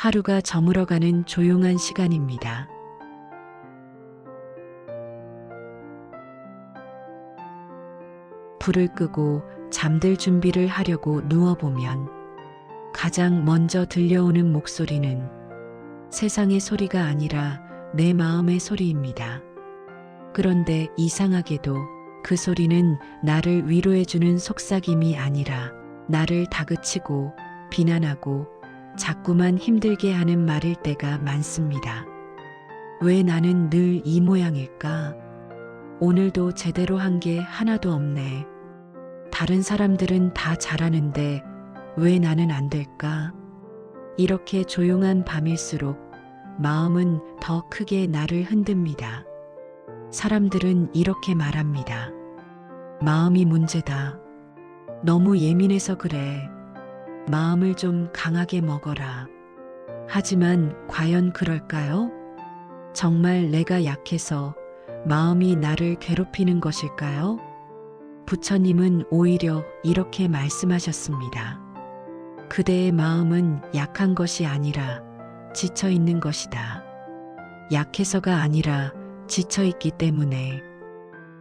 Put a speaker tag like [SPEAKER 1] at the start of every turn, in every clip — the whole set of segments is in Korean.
[SPEAKER 1] 하루가 저물어가는 조용한 시간입니다. 불을 끄고 잠들 준비를 하려고 누워보면 가장 먼저 들려오는 목소리는 세상의 소리가 아니라 내 마음의 소리입니다. 그런데 이상하게도 그 소리는 나를 위로해주는 속삭임이 아니라 나를 다그치고 비난하고 자꾸만 힘들게 하는 말일 때가 많습니다. 왜 나는 늘 이 모양일까? 오늘도 제대로 한 게 하나도 없네. 다른 사람들은 다 잘하는데 왜 나는 안 될까? 이렇게 조용한 밤일수록 마음은 더 크게 나를 흔듭니다. 사람들은 이렇게 말합니다. 마음이 문제다. 너무 예민해서 그래. 마음을 좀 강하게 먹어라. 하지만 과연 그럴까요? 정말 내가 약해서 마음이 나를 괴롭히는 것일까요? 부처님은 오히려 이렇게 말씀하셨습니다. 그대의 마음은 약한 것이 아니라 지쳐 있는 것이다. 약해서가 아니라 지쳐 있기 때문에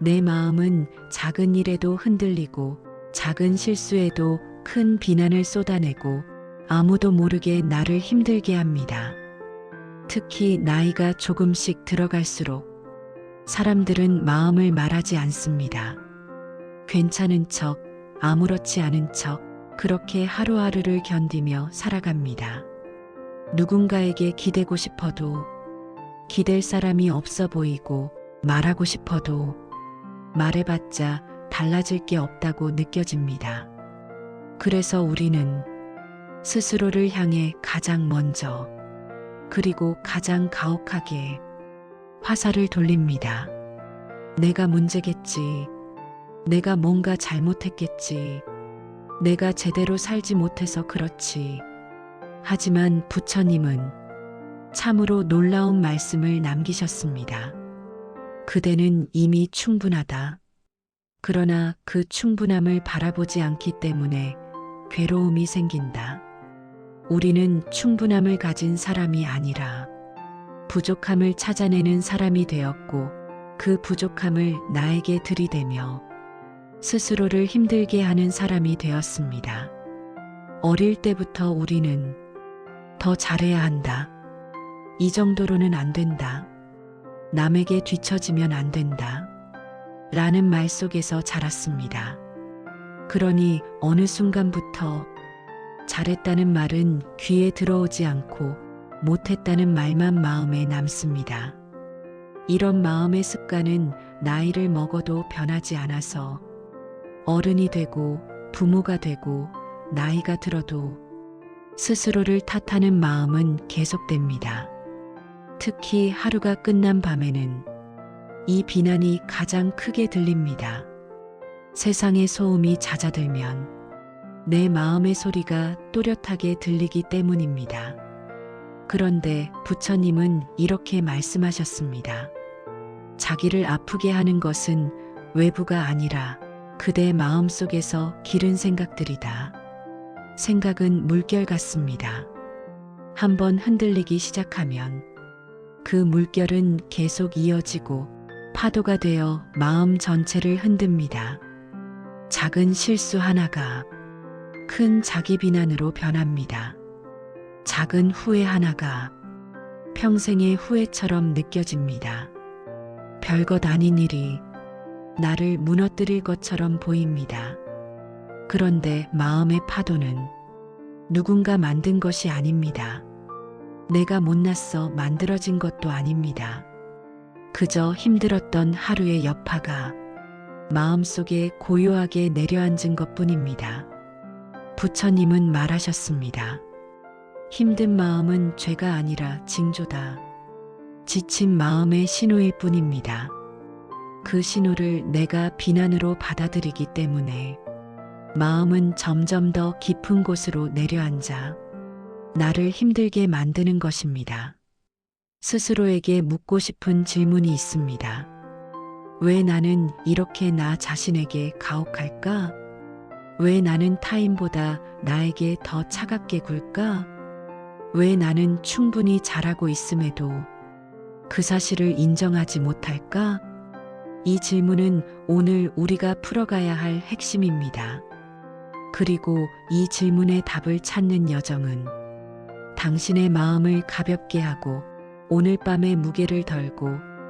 [SPEAKER 1] 내 마음은 작은 일에도 흔들리고 작은 실수에도 큰 비난을 쏟아내고 아무도 모르게 나를 힘들게 합니다. 특히 나이가 조금씩 들어갈수록 사람들은 마음을 말하지 않습니다. 괜찮은 척, 아무렇지 않은 척, 그렇게 하루하루를 견디며 살아갑니다. 누군가에게 기대고 싶어도 기댈 사람이 없어 보이고 말하고 싶어도 말해봤자 달라질 게 없다고 느껴집니다. 그래서 우리는 스스로를 향해 가장 먼저 그리고 가장 가혹하게 화살을 돌립니다. 내가 문제겠지. 내가 뭔가 잘못했겠지. 내가 제대로 살지 못해서 그렇지. 하지만 부처님은 참으로 놀라운 말씀을 남기셨습니다. 그대는 이미 충분하다. 그러나 그 충분함을 바라보지 않기 때문에 괴로움이 생긴다. 우리는 충분함을 가진 사람이 아니라 부족함을 찾아내는 사람이 되었고 그 부족함을 나에게 들이대며 스스로를 힘들게 하는 사람이 되었습니다. 어릴 때부터 우리는 더 잘해야 한다. 이 정도로는 안 된다. 남에게 뒤처지면 안 된다. 라는 말 속에서 자랐습니다. 그러니 어느 순간부터 잘했다는 말은 귀에 들어오지 않고 못했다는 말만 마음에 남습니다. 이런 마음의 습관은 나이를 먹어도 변하지 않아서 어른이 되고 부모가 되고 나이가 들어도 스스로를 탓하는 마음은 계속됩니다. 특히 하루가 끝난 밤에는 이 비난이 가장 크게 들립니다. 세상의 소음이 잦아들면 내 마음의 소리가 또렷하게 들리기 때문입니다. 그런데 부처님은 이렇게 말씀하셨습니다. 자기를 아프게 하는 것은 외부가 아니라 그대 마음 속에서 기른 생각들이다. 생각은 물결 같습니다. 한번 흔들리기 시작하면 그 물결은 계속 이어지고 파도가 되어 마음 전체를 흔듭니다. 작은 실수 하나가 큰 자기 비난으로 변합니다. 작은 후회 하나가 평생의 후회처럼 느껴집니다. 별것 아닌 일이 나를 무너뜨릴 것처럼 보입니다. 그런데 마음의 파도는 누군가 만든 것이 아닙니다. 내가 못났어 만들어진 것도 아닙니다. 그저 힘들었던 하루의 여파가 마음속에 고요하게 내려앉은 것뿐입니다. 부처님은 말하셨습니다. 힘든 마음은 죄가 아니라 징조다. 지친 마음의 신호일 뿐입니다. 그 신호를 내가 비난으로 받아들이기 때문에 마음은 점점 더 깊은 곳으로 내려앉아 나를 힘들게 만드는 것입니다. 스스로에게 묻고 싶은 질문이 있습니다. 왜 나는 이렇게 나 자신에게 가혹할까? 왜 나는 타인보다 나에게 더 차갑게 굴까? 왜 나는 충분히 잘하고 있음에도 그 사실을 인정하지 못할까? 이 질문은 오늘 우리가 풀어가야 할 핵심입니다. 그리고 이 질문의 답을 찾는 여정은 당신의 마음을 가볍게 하고 오늘 밤의 무게를 덜고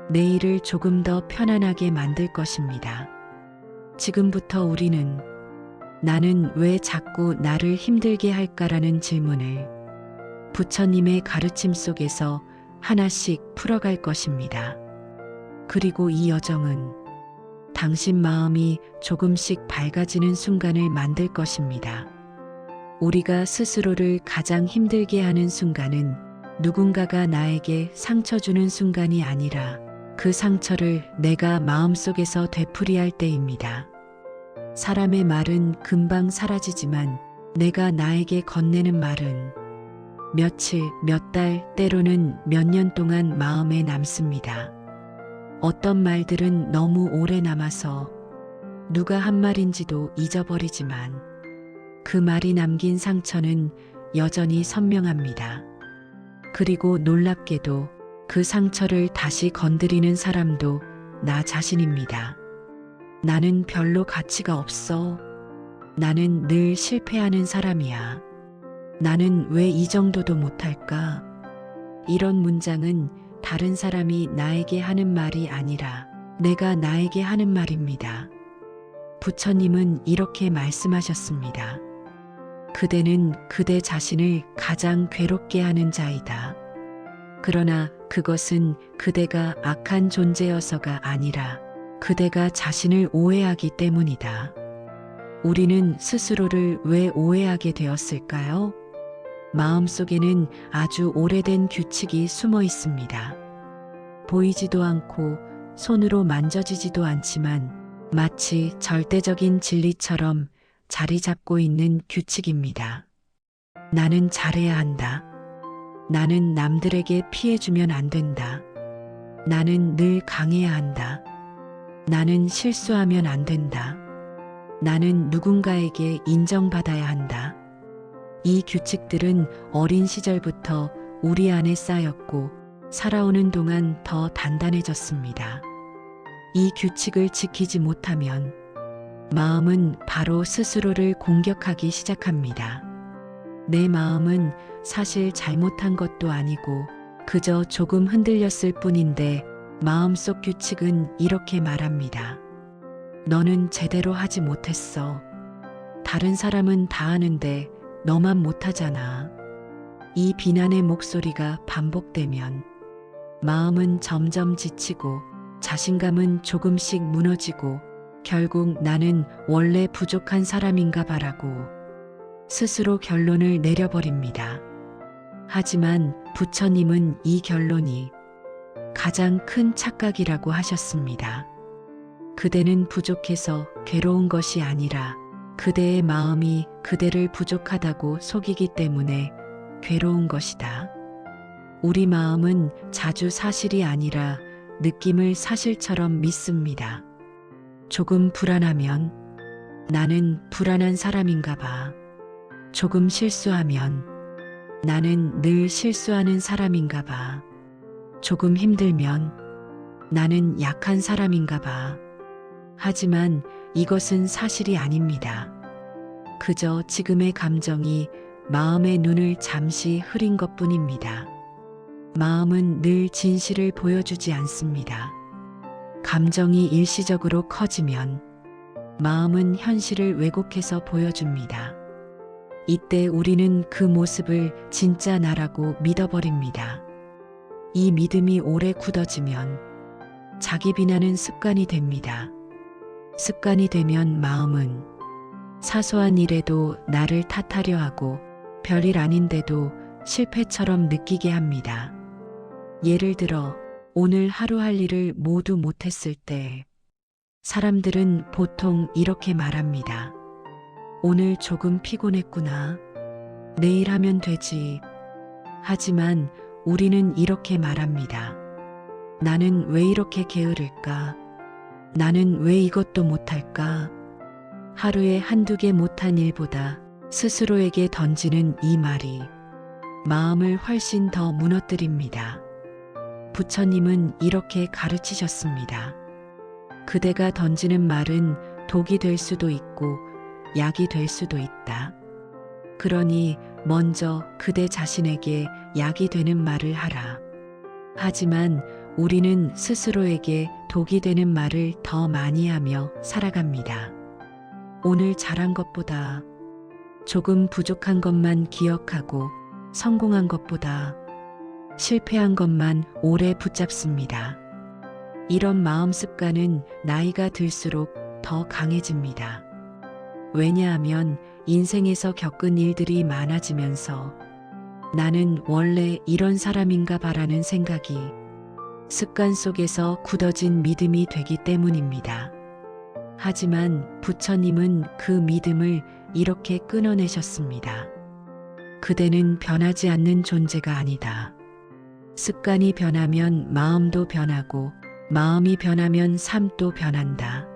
[SPEAKER 1] 내일을 조금 더 편안하게 만들 것입니다. 지금부터 우리는 나는 왜 자꾸 나를 힘들게 할까라는 질문을 부처님의 가르침 속에서 하나씩 풀어갈 것입니다. 그리고 이 여정은 당신 마음이 조금씩 밝아지는 순간을 만들 것입니다. 우리가 스스로를 가장 힘들게 하는 순간은 누군가가 나에게 상처 주는 순간이 아니라 그 상처를 내가 마음속에서 되풀이할 때입니다. 사람의 말은 금방 사라지지만 내가 나에게 건네는 말은 며칠, 몇 달, 때로는 몇 년 동안 마음에 남습니다. 어떤 말들은 너무 오래 남아서 누가 한 말인지도 잊어버리지만 그 말이 남긴 상처는 여전히 선명합니다. 그리고 놀랍게도 그 상처를 다시 건드리는 사람도 나 자신입니다. 나는 별로 가치가 없어. 나는 늘 실패하는 사람이야. 나는 왜 이 정도도 못할까? 이런 문장은 다른 사람이 나에게 하는 말이 아니라 내가 나에게 하는 말입니다. 부처님은 이렇게 말씀하셨습니다. 그대는 그대 자신을 가장 괴롭게 하는 자이다. 그러나 그것은 그대가 악한 존재여서가 아니라 그대가 자신을 오해하기 때문이다. 우리는 스스로를 왜 오해하게 되었을까요? 마음속에는 아주 오래된 규칙이 숨어 있습니다. 보이지도 않고 손으로 만져지지도 않지만 마치 절대적인 진리처럼 자리 잡고 있는 규칙입니다. 나는 잘해야 한다. 나는 남들에게 피해주면 안 된다. 나는 늘 강해야 한다. 나는 실수하면 안 된다. 나는 누군가에게 인정받아야 한다. 이 규칙들은 어린 시절부터 우리 안에 쌓였고 살아오는 동안 더 단단해졌습니다. 이 규칙을 지키지 못하면 마음은 바로 스스로를 공격하기 시작합니다. 내 마음은 사실 잘못한 것도 아니고 그저 조금 흔들렸을 뿐인데 마음속 규칙은 이렇게 말합니다. 너는 제대로 하지 못했어. 다른 사람은 다 하는데 너만 못하잖아. 이 비난의 목소리가 반복되면 마음은 점점 지치고 자신감은 조금씩 무너지고 결국 나는 원래 부족한 사람인가 봐라고 스스로 결론을 내려버립니다. 하지만 부처님은 이 결론이 가장 큰 착각이라고 하셨습니다. 그대는 부족해서 괴로운 것이 아니라 그대의 마음이 그대를 부족하다고 속이기 때문에 괴로운 것이다. 우리 마음은 자주 사실이 아니라 느낌을 사실처럼 믿습니다. 조금 불안하면 나는 불안한 사람인가 봐. 조금 실수하면 나는 늘 실수하는 사람인가 봐. 조금 힘들면 나는 약한 사람인가 봐. 하지만 이것은 사실이 아닙니다. 그저 지금의 감정이 마음의 눈을 잠시 흐린 것뿐입니다. 마음은 늘 진실을 보여주지 않습니다. 감정이 일시적으로 커지면 마음은 현실을 왜곡해서 보여줍니다. 이때 우리는 그 모습을 진짜 나라고 믿어버립니다. 이 믿음이 오래 굳어지면 자기 비난은 습관이 됩니다. 습관이 되면 마음은 사소한 일에도 나를 탓하려 하고 별일 아닌데도 실패처럼 느끼게 합니다. 예를 들어 오늘 하루 할 일을 모두 못했을 때 사람들은 보통 이렇게 말합니다. 오늘 조금 피곤했구나. 내일 하면 되지. 하지만 우리는 이렇게 말합니다. 나는 왜 이렇게 게으를까? 나는 왜 이것도 못할까? 하루에 한두 개 못한 일보다 스스로에게 던지는 이 말이 마음을 훨씬 더 무너뜨립니다. 부처님은 이렇게 가르치셨습니다. 그대가 던지는 말은 독이 될 수도 있고 약이 될 수도 있다. 그러니 먼저 그대 자신에게 약이 되는 말을 하라. 하지만 우리는 스스로에게 독이 되는 말을 더 많이 하며 살아갑니다. 오늘 잘한 것보다 조금 부족한 것만 기억하고 성공한 것보다 실패한 것만 오래 붙잡습니다. 이런 마음 습관은 나이가 들수록 더 강해집니다. 왜냐하면 인생에서 겪은 일들이 많아지면서 나는 원래 이런 사람인가 봐라는 생각이 습관 속에서 굳어진 믿음이 되기 때문입니다. 하지만 부처님은 그 믿음을 이렇게 끊어내셨습니다. 그대는 변하지 않는 존재가 아니다. 습관이 변하면 마음도 변하고 마음이 변하면 삶도 변한다.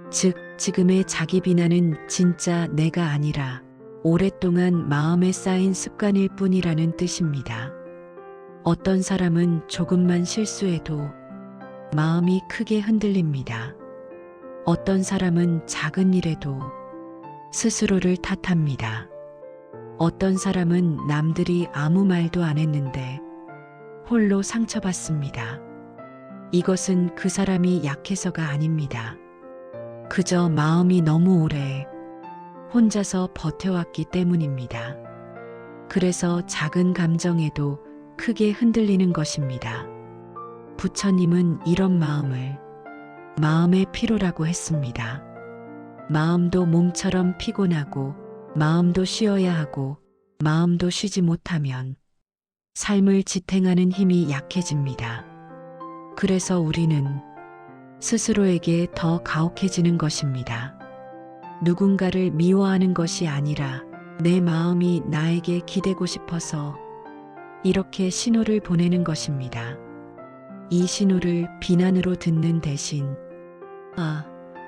[SPEAKER 1] 즉, 지금의 자기 비난은 진짜 내가 아니라 오랫동안 마음에 쌓인 습관일 뿐이라는 뜻입니다. 어떤 사람은 조금만 실수해도 마음이 크게 흔들립니다. 어떤 사람은 작은 일에도 스스로를 탓합니다. 어떤 사람은 남들이 아무 말도 안 했는데 홀로 상처받습니다. 이것은 그 사람이 약해서가 아닙니다. 그저 마음이 너무 오래 혼자서 버텨왔기 때문입니다. 그래서 작은 감정에도 크게 흔들리는 것입니다. 부처님은 이런 마음을 마음의 피로라고 했습니다. 마음도 몸처럼 피곤하고 마음도 쉬어야 하고 마음도 쉬지 못하면 삶을 지탱하는 힘이 약해집니다. 그래서 우리는 스스로에게 더 가혹해지는 것입니다. 누군가를 미워하는 것이 아니라 내 마음이 나에게 기대고 싶어서 이렇게 신호를 보내는 것입니다. 이 신호를 비난으로 듣는 대신 아,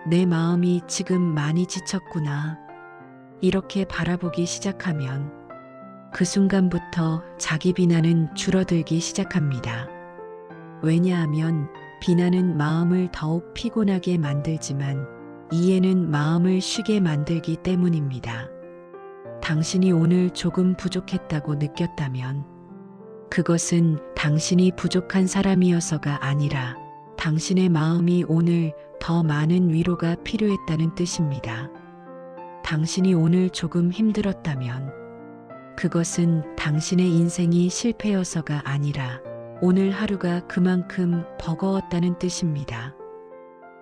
[SPEAKER 1] 내 마음이 지금 많이 지쳤구나. 이렇게 바라보기 시작하면 그 순간부터 자기 비난은 줄어들기 시작합니다. 왜냐하면 비난은 마음을 더욱 피곤하게 만들지만 이해는 마음을 쉬게 만들기 때문입니다. 당신이 오늘 조금 부족했다고 느꼈다면 그것은 당신이 부족한 사람이어서가 아니라 당신의 마음이 오늘 더 많은 위로가 필요했다는 뜻입니다. 당신이 오늘 조금 힘들었다면 그것은 당신의 인생이 실패여서가 아니라 오늘 하루가 그만큼 버거웠다는 뜻입니다.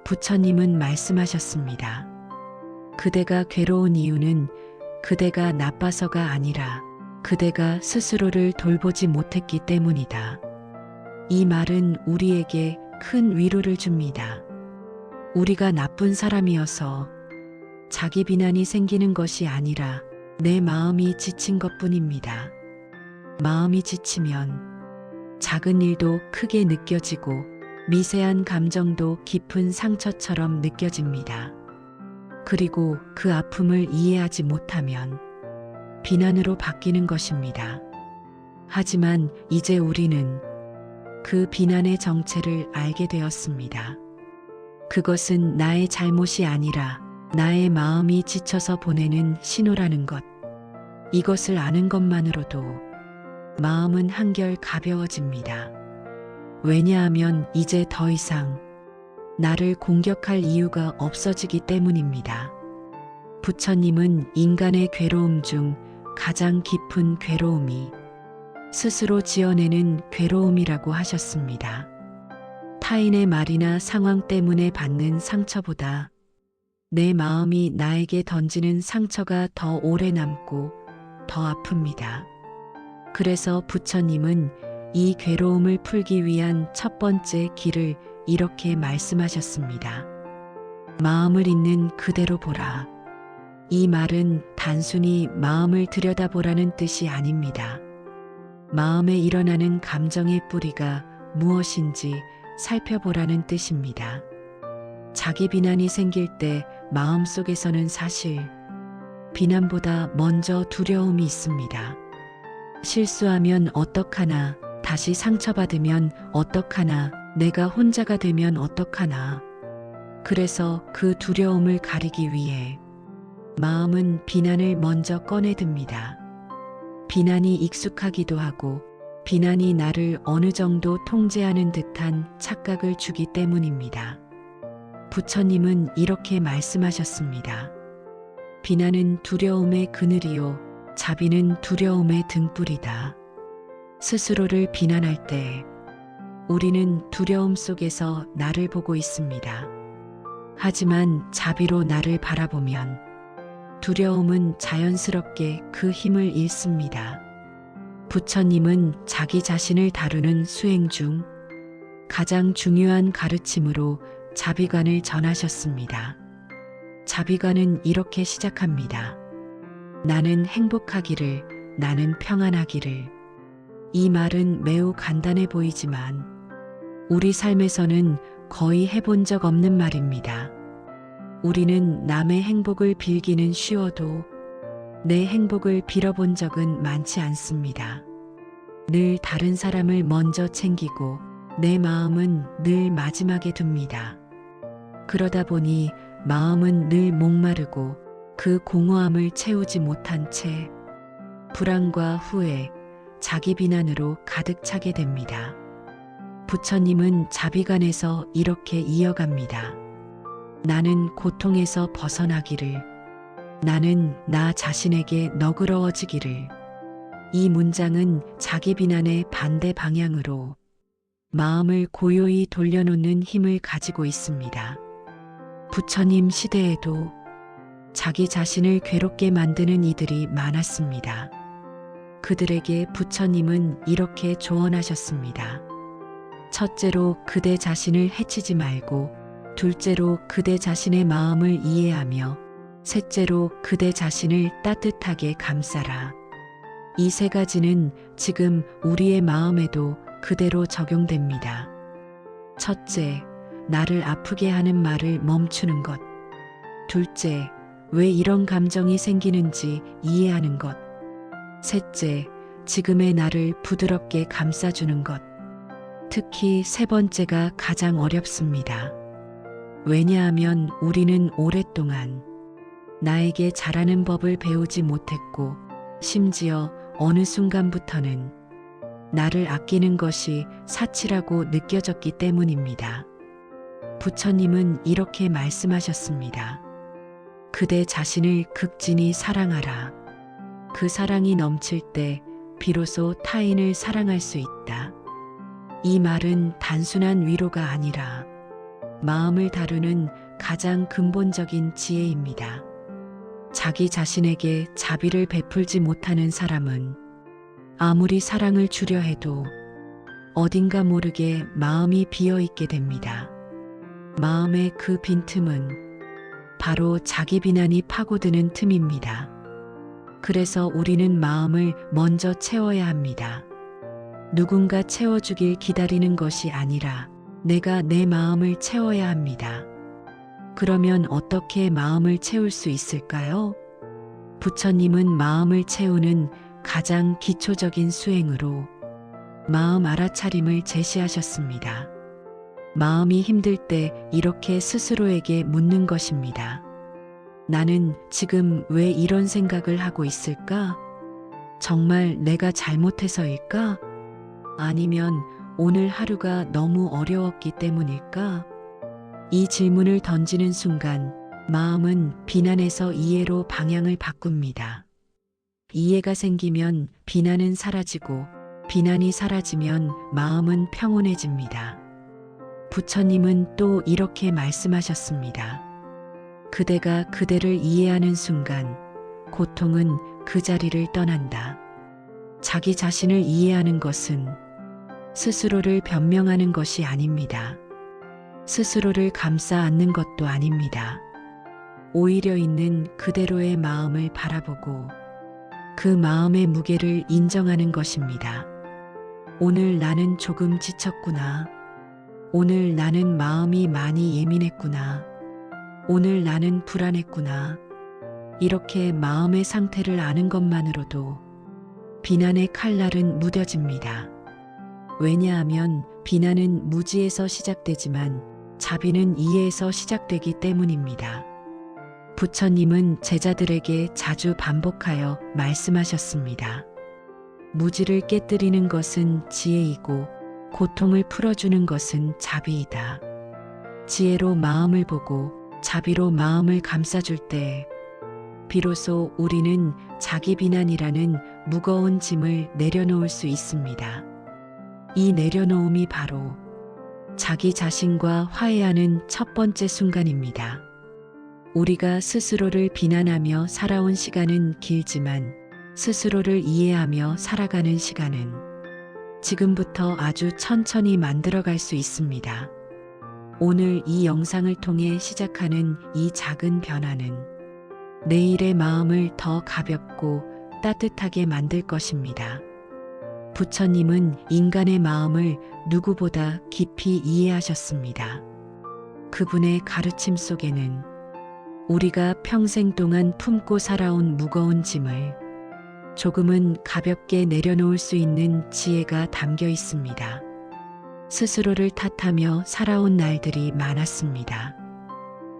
[SPEAKER 1] 부처님은 말씀하셨습니다. 그대가 괴로운 이유는 그대가 나빠서가 아니라 그대가 스스로를 돌보지 못했기 때문이다. 이 말은 우리에게 큰 위로를 줍니다. 우리가 나쁜 사람이어서 자기 비난이 생기는 것이 아니라 내 마음이 지친 것뿐입니다. 마음이 지치면 작은 일도 크게 느껴지고 미세한 감정도 깊은 상처처럼 느껴집니다. 그리고 그 아픔을 이해하지 못하면 비난으로 바뀌는 것입니다. 하지만 이제 우리는 그 비난의 정체를 알게 되었습니다. 그것은 나의 잘못이 아니라 나의 마음이 지쳐서 보내는 신호라는 것. 이것을 아는 것만으로도 마음은 한결 가벼워집니다. 왜냐하면 이제 더 이상 나를 공격할 이유가 없어지기 때문입니다. 부처님은 인간의 괴로움 중 가장 깊은 괴로움이 스스로 지어내는 괴로움이라고 하셨습니다. 타인의 말이나 상황 때문에 받는 상처보다 내 마음이 나에게 던지는 상처가 더 오래 남고 더 아픕니다. 그래서 부처님은 이 괴로움을 풀기 위한 첫 번째 길을 이렇게 말씀하셨습니다. 마음을 있는 그대로 보라. 이 말은 단순히 마음을 들여다보라는 뜻이 아닙니다. 마음에 일어나는 감정의 뿌리가 무엇인지 살펴보라는 뜻입니다. 자기 비난이 생길 때 마음속에서는 사실 비난보다 먼저 두려움이 있습니다. 실수하면 어떡하나, 다시 상처받으면 어떡하나, 내가 혼자가 되면 어떡하나. 그래서 그 두려움을 가리기 위해 마음은 비난을 먼저 꺼내듭니다. 비난이 익숙하기도 하고 비난이 나를 어느 정도 통제하는 듯한 착각을 주기 때문입니다. 부처님은 이렇게 말씀하셨습니다. 비난은 두려움의 그늘이요, 자비는 두려움의 등불이다. 스스로를 비난할 때 우리는 두려움 속에서 나를 보고 있습니다. 하지만 자비로 나를 바라보면 두려움은 자연스럽게 그 힘을 잃습니다. 부처님은 자기 자신을 다루는 수행 중 가장 중요한 가르침으로 자비관을 전하셨습니다. 자비관은 이렇게 시작합니다. 나는 행복하기를, 나는 평안하기를. 이 말은 매우 간단해 보이지만 우리 삶에서는 거의 해본 적 없는 말입니다. 우리는 남의 행복을 빌기는 쉬워도 내 행복을 빌어본 적은 많지 않습니다. 늘 다른 사람을 먼저 챙기고 내 마음은 늘 마지막에 둡니다. 그러다 보니 마음은 늘 목마르고 그 공허함을 채우지 못한 채 불안과 후회, 자기 비난으로 가득 차게 됩니다. 부처님은 자비관에서 이렇게 이어갑니다. 나는 고통에서 벗어나기를, 나는 나 자신에게 너그러워지기를. 이 문장은 자기 비난의 반대 방향으로 마음을 고요히 돌려놓는 힘을 가지고 있습니다. 부처님 시대에도 자기 자신을 괴롭게 만드는 이들이 많았습니다. 그들에게 부처님은 이렇게 조언하셨습니다. 첫째로 그대 자신을 해치지 말고, 둘째로 그대 자신의 마음을 이해하며, 셋째로 그대 자신을 따뜻하게 감싸라. 이 세 가지는 지금 우리의 마음에도 그대로 적용됩니다. 첫째, 나를 아프게 하는 말을 멈추는 것. 둘째, 왜 이런 감정이 생기는지 이해하는 것. 셋째, 지금의 나를 부드럽게 감싸주는 것. 특히 세 번째가 가장 어렵습니다. 왜냐하면 우리는 오랫동안 나에게 잘하는 법을 배우지 못했고, 심지어 어느 순간부터는 나를 아끼는 것이 사치라고 느껴졌기 때문입니다. 부처님은 이렇게 말씀하셨습니다. 그대 자신을 극진히 사랑하라. 그 사랑이 넘칠 때 비로소 타인을 사랑할 수 있다. 이 말은 단순한 위로가 아니라 마음을 다루는 가장 근본적인 지혜입니다. 자기 자신에게 자비를 베풀지 못하는 사람은 아무리 사랑을 주려 해도 어딘가 모르게 마음이 비어 있게 됩니다. 마음의 그 빈틈은 바로 자기 비난이 파고드는 틈입니다. 그래서 우리는 마음을 먼저 채워야 합니다. 누군가 채워주길 기다리는 것이 아니라 내가 내 마음을 채워야 합니다. 그러면 어떻게 마음을 채울 수 있을까요? 부처님은 마음을 채우는 가장 기초적인 수행으로 마음 알아차림을 제시하셨습니다. 마음이 힘들 때 이렇게 스스로에게 묻는 것입니다. 나는 지금 왜 이런 생각을 하고 있을까? 정말 내가 잘못해서일까? 아니면 오늘 하루가 너무 어려웠기 때문일까? 이 질문을 던지는 순간 마음은 비난에서 이해로 방향을 바꿉니다. 이해가 생기면 비난은 사라지고, 비난이 사라지면 마음은 평온해집니다. 부처님은 또 이렇게 말씀하셨습니다. 그대가 그대를 이해하는 순간 고통은 그 자리를 떠난다. 자기 자신을 이해하는 것은 스스로를 변명하는 것이 아닙니다. 스스로를 감싸 안는 것도 아닙니다. 오히려 있는 그대로의 마음을 바라보고 그 마음의 무게를 인정하는 것입니다. 오늘 나는 조금 지쳤구나. 오늘 나는 마음이 많이 예민했구나. 오늘 나는 불안했구나. 이렇게 마음의 상태를 아는 것만으로도 비난의 칼날은 무뎌집니다. 왜냐하면 비난은 무지에서 시작되지만 자비는 이해에서 시작되기 때문입니다. 부처님은 제자들에게 자주 반복하여 말씀하셨습니다. 무지를 깨뜨리는 것은 지혜이고 고통을 풀어주는 것은 자비이다. 지혜로 마음을 보고 자비로 마음을 감싸줄 때 비로소 우리는 자기 비난이라는 무거운 짐을 내려놓을 수 있습니다. 이 내려놓음이 바로 자기 자신과 화해하는 첫 번째 순간입니다. 우리가 스스로를 비난하며 살아온 시간은 길지만 스스로를 이해하며 살아가는 시간은 지금부터 아주 천천히 만들어갈 수 있습니다. 오늘 이 영상을 통해 시작하는 이 작은 변화는 내일의 마음을 더 가볍고 따뜻하게 만들 것입니다. 부처님은 인간의 마음을 누구보다 깊이 이해하셨습니다. 그분의 가르침 속에는 우리가 평생 동안 품고 살아온 무거운 짐을 조금은 가볍게 내려놓을 수 있는 지혜가 담겨 있습니다. 스스로를 탓하며 살아온 날들이 많았습니다.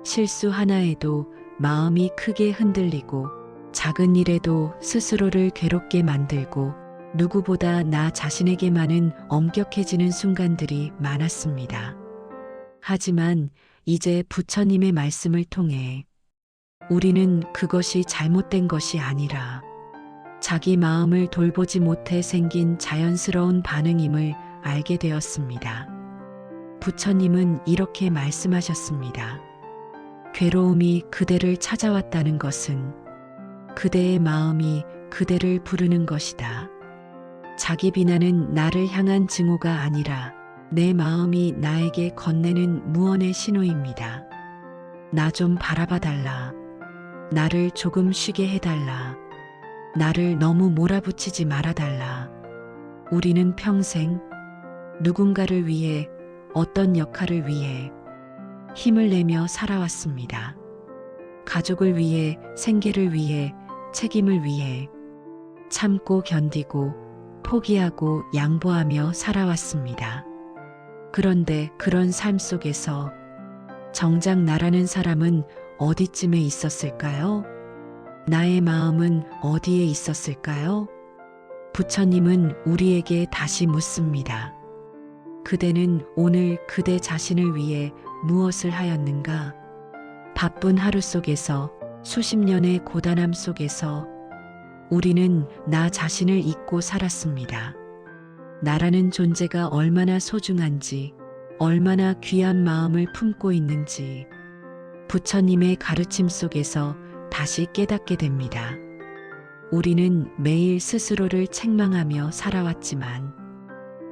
[SPEAKER 1] 실수 하나에도 마음이 크게 흔들리고 작은 일에도 스스로를 괴롭게 만들고 누구보다 나 자신에게만은 엄격해지는 순간들이 많았습니다. 하지만 이제 부처님의 말씀을 통해 우리는 그것이 잘못된 것이 아니라 자기 마음을 돌보지 못해 생긴 자연스러운 반응임을 알게 되었습니다. 부처님은 이렇게 말씀하셨습니다. 괴로움이 그대를 찾아왔다는 것은 그대의 마음이 그대를 부르는 것이다. 자기 비난은 나를 향한 증오가 아니라 내 마음이 나에게 건네는 무언의 신호입니다. 나 좀 바라봐 달라. 나를 조금 쉬게 해달라. 나를 너무 몰아붙이지 말아달라. 우리는 평생 누군가를 위해 어떤 역할을 위해 힘을 내며 살아왔습니다. 가족을 위해, 생계를 위해, 책임을 위해 참고 견디고 포기하고 양보하며 살아왔습니다. 그런데 그런 삶 속에서 정작 나라는 사람은 어디쯤에 있었을까요? 나의 마음은 어디에 있었을까요? 부처님은 우리에게 다시 묻습니다. 그대는 오늘 그대 자신을 위해 무엇을 하였는가? 바쁜 하루 속에서 수십 년의 고단함 속에서 우리는 나 자신을 잊고 살았습니다. 나라는 존재가 얼마나 소중한지, 얼마나 귀한 마음을 품고 있는지 부처님의 가르침 속에서 다시 깨닫게 됩니다. 우리는 매일 스스로를 책망하며 살아왔지만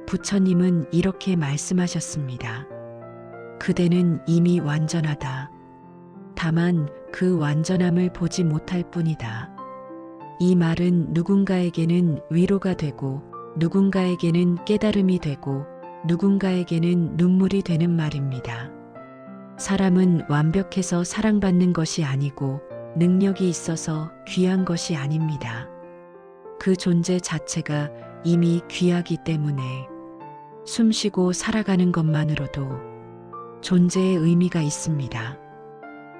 [SPEAKER 1] 부처님은 이렇게 말씀하셨습니다. 그대는 이미 완전하다. 다만 그 완전함을 보지 못할 뿐이다. 이 말은 누군가에게는 위로가 되고 누군가에게는 깨달음이 되고 누군가에게는 눈물이 되는 말입니다. 사람은 완벽해서 사랑받는 것이 아니고 능력이 있어서 귀한 것이 아닙니다. 그 존재 자체가 이미 귀하기 때문에 숨쉬고 살아가는 것만으로도 존재의 의미가 있습니다.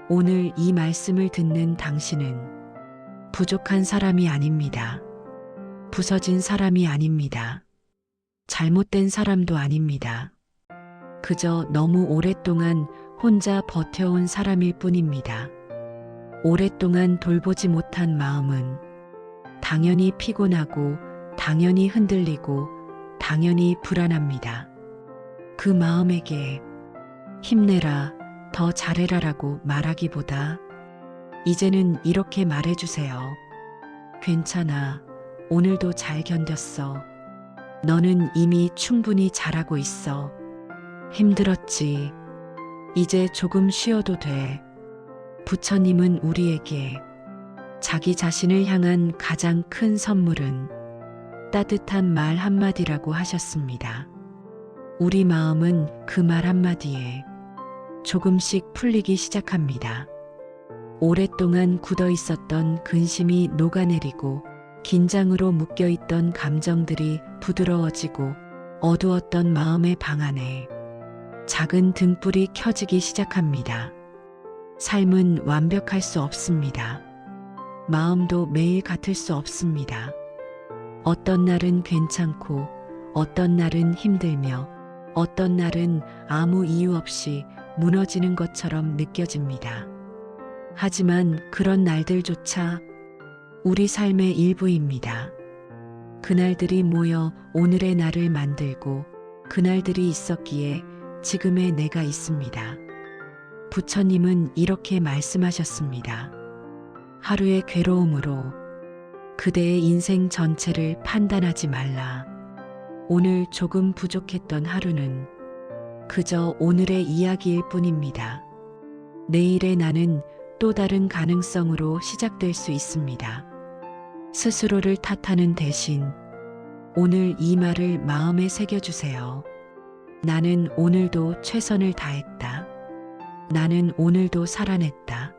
[SPEAKER 1] 오늘 이 말씀을 듣는 당신은 부족한 사람이 아닙니다. 부서진 사람이 아닙니다. 잘못된 사람도 아닙니다. 그저 너무 오랫동안 혼자 버텨온 사람일 뿐입니다. 오랫동안 돌보지 못한 마음은 당연히 피곤하고 당연히 흔들리고 당연히 불안합니다. 그 마음에게 힘내라, 더 잘해라라고 말하기보다 이제는 이렇게 말해주세요. 괜찮아. 오늘도 잘 견뎠어. 너는 이미 충분히 잘하고 있어. 힘들었지. 이제 조금 쉬어도 돼. 부처님은 우리에게 자기 자신을 향한 가장 큰 선물은 따뜻한 말 한마디라고 하셨습니다. 우리 마음은 그 말 한마디에 조금씩 풀리기 시작합니다. 오랫동안 굳어 있었던 근심이 녹아내리고 긴장으로 묶여있던 감정들이 부드러워지고 어두웠던 마음의 방 안에 작은 등불이 켜지기 시작합니다. 삶은 완벽할 수 없습니다. 마음도 매일 같을 수 없습니다. 어떤 날은 괜찮고 어떤 날은 힘들며 어떤 날은 아무 이유 없이 무너지는 것처럼 느껴집니다. 하지만 그런 날들조차 우리 삶의 일부입니다. 그날들이 모여 오늘의 나를 만들고 그날들이 있었기에 지금의 내가 있습니다. 부처님은 이렇게 말씀하셨습니다. 하루의 괴로움으로 그대의 인생 전체를 판단하지 말라. 오늘 조금 부족했던 하루는 그저 오늘의 이야기일 뿐입니다. 내일의 나는 또 다른 가능성으로 시작될 수 있습니다. 스스로를 탓하는 대신 오늘 이 말을 마음에 새겨주세요. 나는 오늘도 최선을 다했다. 나는 오늘도 살아냈다.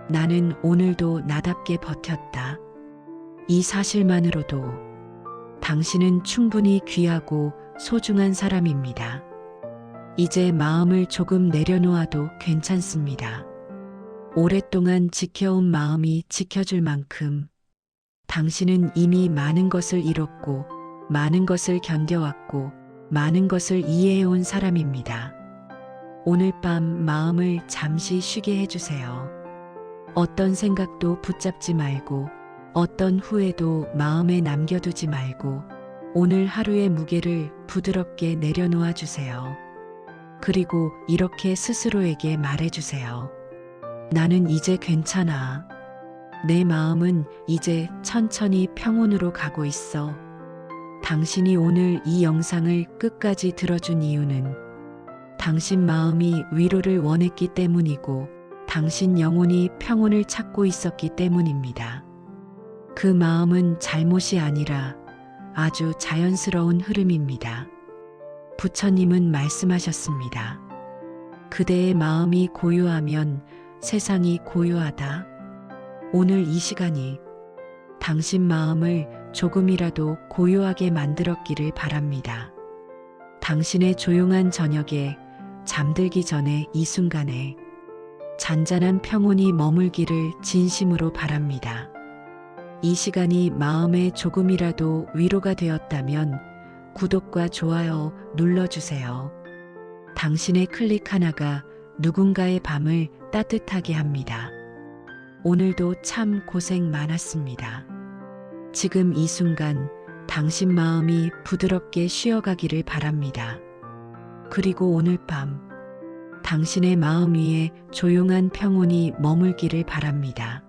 [SPEAKER 1] 나는 오늘도 나답게 버텼다. 이 사실만으로도 당신은 충분히 귀하고 소중한 사람입니다. 이제 마음을 조금 내려놓아도 괜찮습니다. 오랫동안 지켜온 마음이 지켜줄 만큼 당신은 이미 많은 것을 이뤘고 많은 것을 견뎌왔고 많은 것을 이해해온 사람입니다. 오늘 밤 마음을 잠시 쉬게 해주세요. 어떤 생각도 붙잡지 말고 어떤 후회도 마음에 남겨두지 말고 오늘 하루의 무게를 부드럽게 내려놓아 주세요. 그리고 이렇게 스스로에게 말해주세요. 나는 이제 괜찮아. 내 마음은 이제 천천히 평온으로 가고 있어. 당신이 오늘 이 영상을 끝까지 들어준 이유는 당신 마음이 위로를 원했기 때문이고 당신 영혼이 평온을 찾고 있었기 때문입니다. 그 마음은 잘못이 아니라 아주 자연스러운 흐름입니다. 부처님은 말씀하셨습니다. 그대의 마음이 고요하면 세상이 고요하다. 오늘 이 시간이 당신 마음을 조금이라도 고요하게 만들었기를 바랍니다. 당신의 조용한 저녁에 잠들기 전에 이 순간에 잔잔한 평온이 머물기를 진심으로 바랍니다. 이 시간이 마음에 조금이라도 위로가 되었다면 구독과 좋아요 눌러주세요. 당신의 클릭 하나가 누군가의 밤을 따뜻하게 합니다. 오늘도 참 고생 많았습니다. 지금 이 순간 당신 마음이 부드럽게 쉬어가기를 바랍니다. 그리고 오늘 밤 당신의 마음 위에 조용한 평온이 머물기를 바랍니다.